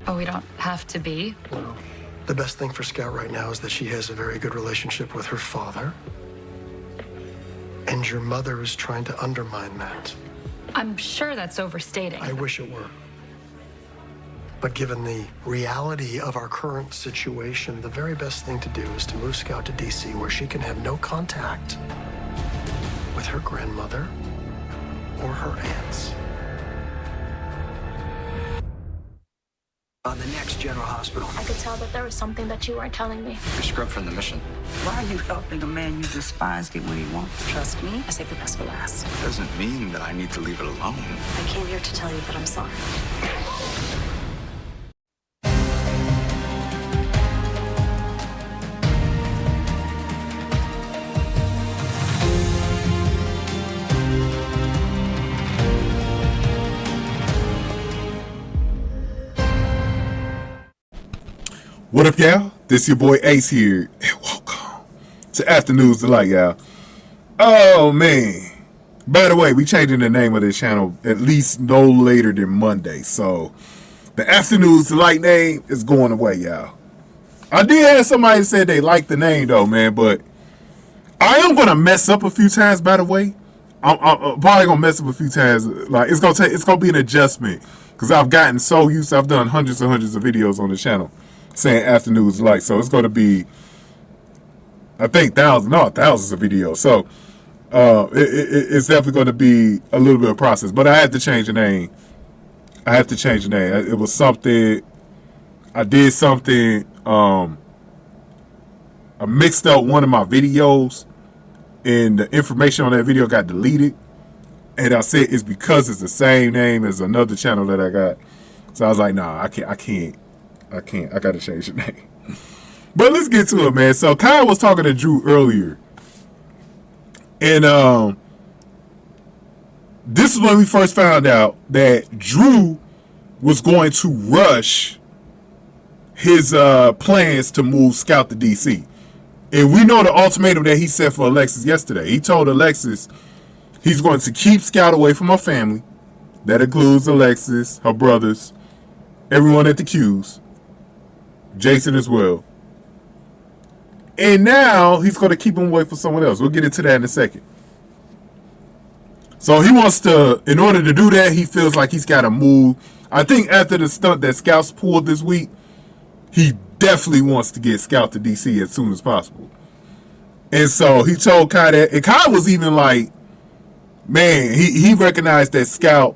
Oh, we don't have to be? No. The best thing for Scout right now is that she has a very good relationship with her father. And your mother is trying to undermine that. I'm sure that's overstating. I wish it were. But given the reality of our current situation, the very best thing to do is to move Scout to DC, where she can have no contact with her grandmother or her aunts. The next General Hospital. I could tell that there was something that you weren't telling me. You're scrubbed from the mission. Why are you helping a man you despise get what he wants? Trust me, I saved the best for last. Doesn't mean that I need to leave it alone. I came here to tell you that I'm sorry. What up, y'all? This your boy Ace here, and welcome to Afternoons Delight, y'all. Oh, man. By the way, we changing the name of this channel at least no later than Monday, so the Afternoons Delight name is going away, y'all. I did have somebody say they liked the name, though, man, but I am going to mess up a few times, by the way. I'm probably going to mess up a few times. Like, it's going to be an adjustment, because I've gotten so used to, I've done hundreds and hundreds of videos on the channel saying Afternoons Delight, so it's going to be, I think, thousands of videos. So it's definitely going to be a little bit of process. But I had to change the name. It was something. I did something. I mixed up one of my videos, and the information on that video got deleted. And I said it's because it's the same name as another channel that I got. So I was like, nah, I can't. I gotta change the name. But let's get to it, man. So Kyle was talking to Drew earlier. And this is when we first found out that Drew was going to rush his plans to move Scout to DC. And we know the ultimatum that he set for Alexis yesterday. He told Alexis he's going to keep Scout away from her family. That includes Alexis, her brothers, everyone at the Hughes. Jason as well. And now he's going to keep him away from someone else. We'll get into that in a second. So he wants to, in order to do that, he feels like he's got to move. I think after the stunt that Scout's pulled this week, he definitely wants to get Scout to DC as soon as possible. And so he told Kai that, and Kai was even like, man, he recognized that Scout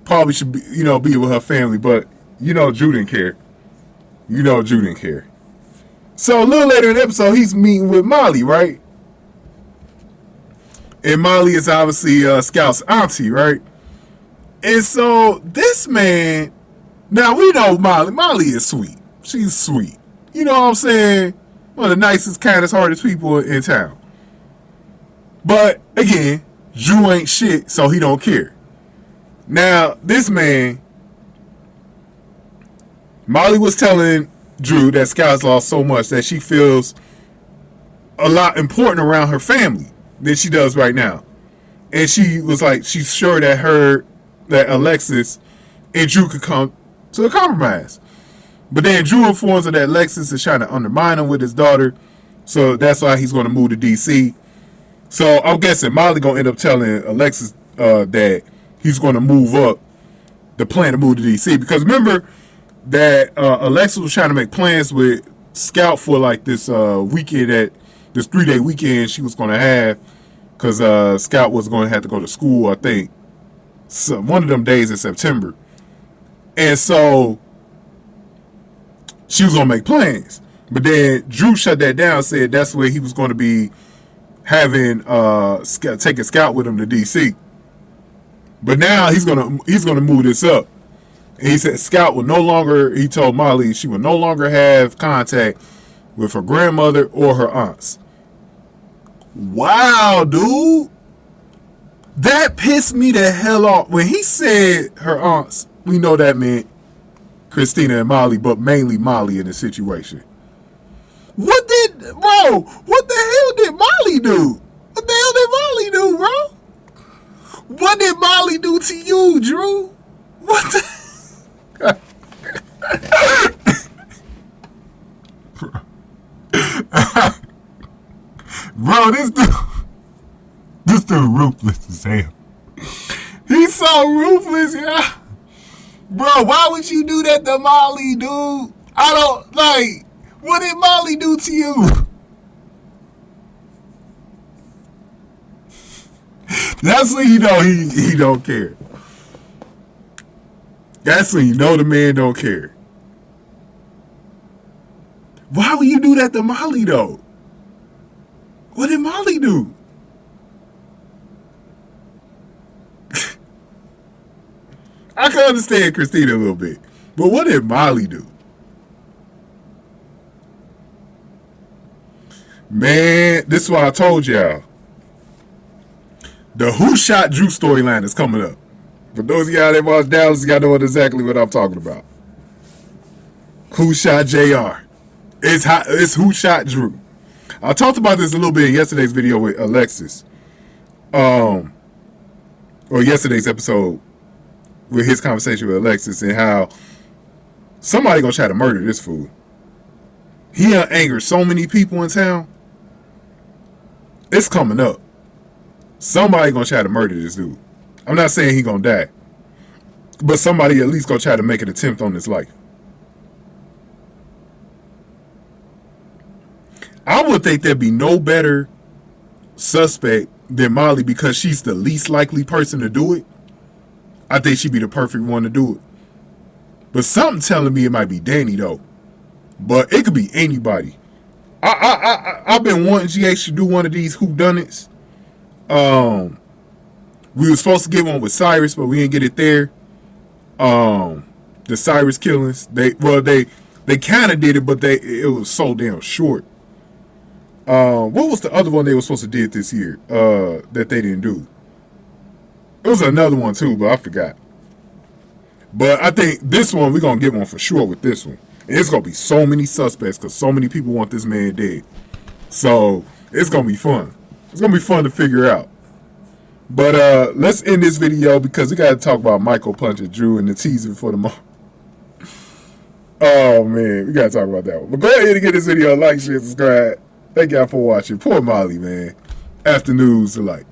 probably should be, be with her family, but Drew didn't care. Drew didn't care. So a little later in the episode, he's meeting with Molly, right? And Molly is obviously Scout's auntie, right? And so this man, now we know Molly. Molly is sweet. She's sweet. You know what I'm saying? One of the nicest, kindest, hardest people in town. But again, Drew ain't shit, so he don't care. Now, this man, Molly was telling Drew that Scout's lost so much that she feels a lot important around her family than she does right now. And she was like, she's sure that Alexis and Drew could come to a compromise. But then Drew informs her that Alexis is trying to undermine him with his daughter. So that's why he's going to move to DC. So I'm guessing Molly going to end up telling Alexis that he's going to move up the plan to move to DC. Because remember that Alexis was trying to make plans with Scout for like this weekend, this 3-day weekend she was going to have, because Scout was going to have to go to school, I think, one of them days in September. And so she was going to make plans. But then Drew shut that down, said that's where he was going to be having taking Scout with him to DC. But now he's gonna move this up. And he said Scout will no longer, he told Molly she will no longer have contact with her grandmother or her aunts. Wow, dude. That pissed me the hell off. When he said her aunts, we know that meant Christina and Molly, but mainly Molly in the situation. What the hell did Molly do? What the hell did Molly do, bro? What did Molly do to you, Drew? What the... Bro, this dude ruthless as hell. He's so ruthless, yeah. Bro, why would you do that to Molly, dude? I don't, like, what did Molly do to you? That's when you know he don't care. That's when you know the man don't care. Why would you do that to Molly, though? What did Molly do? I can understand Christina a little bit, but what did Molly do? Man, this is what I told y'all. The Who Shot Drew storyline is coming up. For those of y'all that watch Dallas, y'all know exactly what I'm talking about. Who Shot JR? It's Who Shot Drew. I talked about this a little bit in yesterday's video with Alexis. Or yesterday's episode with his conversation with Alexis and how somebody gonna try to murder this fool. He angered so many people in town. It's coming up. Somebody gonna try to murder this dude. I'm not saying he gonna die, but somebody at least gonna try to make an attempt on his life. I would think there'd be no better suspect than Molly because she's the least likely person to do it. I think she'd be the perfect one to do it. But something telling me it might be Danny though. But it could be anybody. I've been wanting GH to do one of these whodunits. We were supposed to get one with Cyrus, but we didn't get it there. The Cyrus killings. They kind of did it, but it was so damn short. What was the other one they were supposed to did this year? That they didn't do. It was another one too, but I forgot. But I think this one we're gonna get one for sure with this one. And it's gonna be so many suspects because so many people want this man dead. So it's gonna be fun. It's gonna be fun to figure out. But let's end this video because we gotta talk about Michael punching Drew and the teaser for tomorrow. Oh man, we gotta talk about that one. But go ahead and give this video a like, share, subscribe. Thank y'all for watching. Poor Molly, man. Afternoons are like.